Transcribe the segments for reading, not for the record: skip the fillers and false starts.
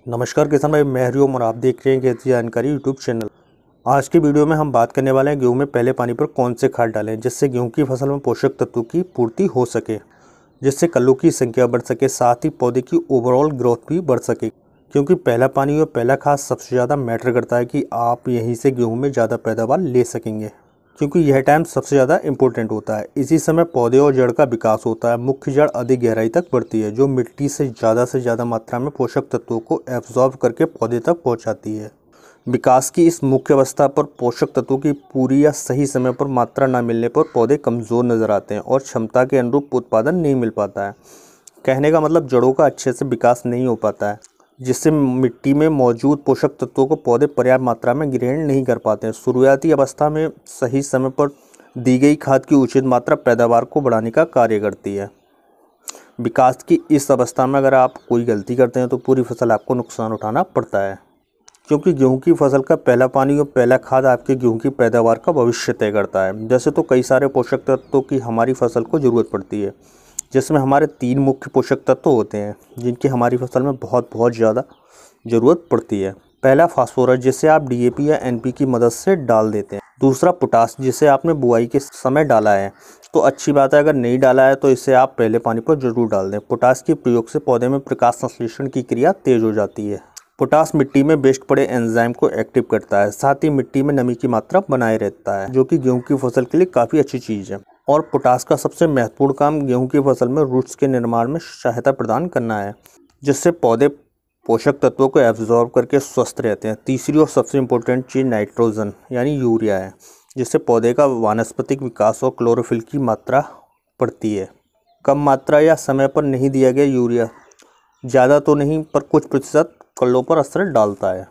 नमस्कार किसान भाई, मैं हरिओम और आप देख रहे हैं खेती जानकारी यूट्यूब चैनल। आज की वीडियो में हम बात करने वाले हैं गेहूं में पहले पानी पर कौन से खाद डालें जिससे गेहूं की फसल में पोषक तत्वों की पूर्ति हो सके, जिससे कल्लों की संख्या बढ़ सके, साथ ही पौधे की ओवरऑल ग्रोथ भी बढ़ सके। क्योंकि पहला पानी और पहला खाद सबसे ज़्यादा मैटर करता है कि आप यहीं से गेहूँ में ज़्यादा पैदावार ले सकेंगे, क्योंकि यह टाइम सबसे ज़्यादा इम्पोर्टेंट होता है। इसी समय पौधे और जड़ का विकास होता है। मुख्य जड़ अधिक गहराई तक बढ़ती है, जो मिट्टी से ज़्यादा मात्रा में पोषक तत्वों को एब्जॉर्ब करके पौधे तक पहुंचाती है। विकास की इस मुख्य अवस्था पर पोषक तत्वों की पूरी या सही समय पर मात्रा न मिलने पर पौधे कमज़ोर नज़र आते हैं और क्षमता के अनुरूप उत्पादन नहीं मिल पाता है। कहने का मतलब जड़ों का अच्छे से विकास नहीं हो पाता है, जिससे मिट्टी में मौजूद पोषक तत्वों को पौधे पर्याप्त मात्रा में ग्रहण नहीं कर पाते हैं। शुरुआती अवस्था में सही समय पर दी गई खाद की उचित मात्रा पैदावार को बढ़ाने का कार्य करती है। विकास की इस अवस्था में अगर आप कोई गलती करते हैं तो पूरी फसल आपको नुकसान उठाना पड़ता है, क्योंकि गेहूं की फसल का पहला पानी और पहला खाद आपके गेहूं की पैदावार का भविष्य तय करता है। जैसे तो कई सारे पोषक तत्वों की हमारी फसल को ज़रूरत पड़ती है, जिसमें हमारे 3 मुख्य पोषक तत्व होते हैं जिनकी हमारी फसल में बहुत ज़्यादा ज़रूरत पड़ती है। पहला फास्फोरस, जिसे आप डीएपी या एनपी की मदद से डाल देते हैं। दूसरा पोटास, जिसे आपने बुआई के समय डाला है तो अच्छी बात है, अगर नहीं डाला है तो इसे आप पहले पानी पर जरूर डाल दें। पोटास के प्रयोग से पौधे में प्रकाश संश्लेषण की क्रिया तेज हो जाती है। पोटास मिट्टी में वेस्ट पड़े एंजाइम को एक्टिव करता है, साथ ही मिट्टी में नमी की मात्रा बनाए रहता है, जो कि गेहूं की फसल के लिए काफ़ी अच्छी चीज़ है। और पोटास का सबसे महत्वपूर्ण काम गेहूं की फसल में रूट्स के निर्माण में सहायता प्रदान करना है, जिससे पौधे पोषक तत्वों को एब्जॉर्ब करके स्वस्थ रहते हैं। तीसरी और सबसे इम्पोर्टेंट चीज़ नाइट्रोजन यानी यूरिया है, जिससे पौधे का वानस्पतिक विकास और क्लोरोफिल की मात्रा बढ़ती है। कम मात्रा या समय पर नहीं दिया गया यूरिया ज़्यादा तो नहीं पर कुछ प्रतिशत कल्लों पर असर डालता है,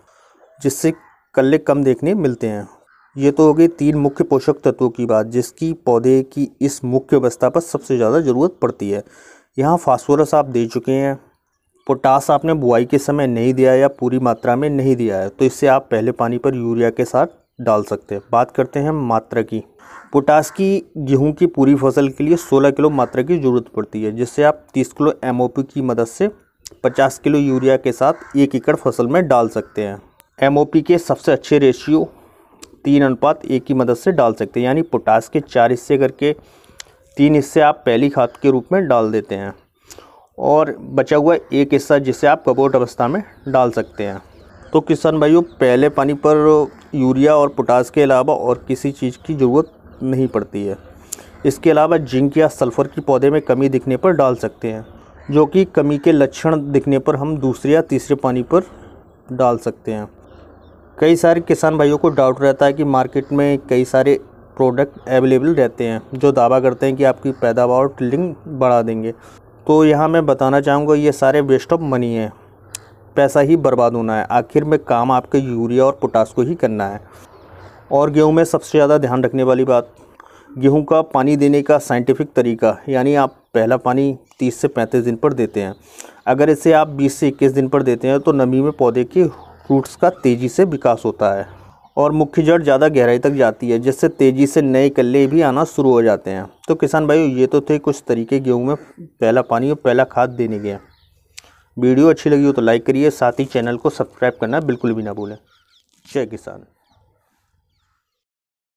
जिससे कल्ले कम देखने मिलते हैं। ये तो हो गई 3 मुख्य पोषक तत्वों की बात, जिसकी पौधे की इस मुख्य अवस्था पर सबसे ज़्यादा ज़रूरत पड़ती है। यहाँ फास्फोरस आप दे चुके हैं, पोटास आपने बुआई के समय नहीं दिया या पूरी मात्रा में नहीं दिया है, तो इससे आप पहले पानी पर यूरिया के साथ डाल सकते हैं। बात करते हैं मात्रा की। पोटास की गेहूं की पूरी फसल के लिए 16 किलो मात्रा की ज़रूरत पड़ती है, जिससे आप 30 किलो एमओपी की मदद से 50 किलो यूरिया के साथ 1 एकड़ फसल में डाल सकते हैं। एमओपी के सबसे अच्छे रेशियो 3:1 की मदद से डाल सकते हैं, यानी पोटास के 4 हिस्से करके 3 हिस्से आप पहली खाद के रूप में डाल देते हैं और बचा हुआ 1 हिस्सा जिसे आप कबोट अवस्था में डाल सकते हैं। तो किसान भाइयों, पहले पानी पर यूरिया और पोटास के अलावा और किसी चीज़ की ज़रूरत नहीं पड़ती है। इसके अलावा जिंक या सल्फ़र की पौधे में कमी दिखने पर डाल सकते हैं, जो कि कमी के लक्षण दिखने पर हम दूसरे या तीसरे पानी पर डाल सकते हैं। कई सारे किसान भाइयों को डाउट रहता है कि मार्केट में कई सारे प्रोडक्ट अवेलेबल रहते हैं जो दावा करते हैं कि आपकी पैदावार और टिल्डिंग बढ़ा देंगे। तो यहाँ मैं बताना चाहूँगा, ये सारे वेस्ट ऑफ मनी है, पैसा ही बर्बाद होना है। आखिर में काम आपके यूरिया और पोटास को ही करना है। और गेहूँ में सबसे ज़्यादा ध्यान रखने वाली बात, गेहूँ का पानी देने का साइंटिफिक तरीका, यानी आप पहला पानी 30 से 35 दिन पर देते हैं। अगर इसे आप 20 से 21 दिन पर देते हैं तो नमी में पौधे के रूट्स का तेज़ी से विकास होता है और मुख्य जड़ ज़्यादा गहराई तक जाती है, जिससे तेज़ी से नए कल्ले भी आना शुरू हो जाते हैं। तो किसान भाइयों, ये तो थे कुछ तरीके गेहूँ में पहला पानी और पहला खाद देने के। वीडियो अच्छी लगी हो तो लाइक करिए, साथ ही चैनल को सब्सक्राइब करना बिल्कुल भी ना भूलें। जय किसान।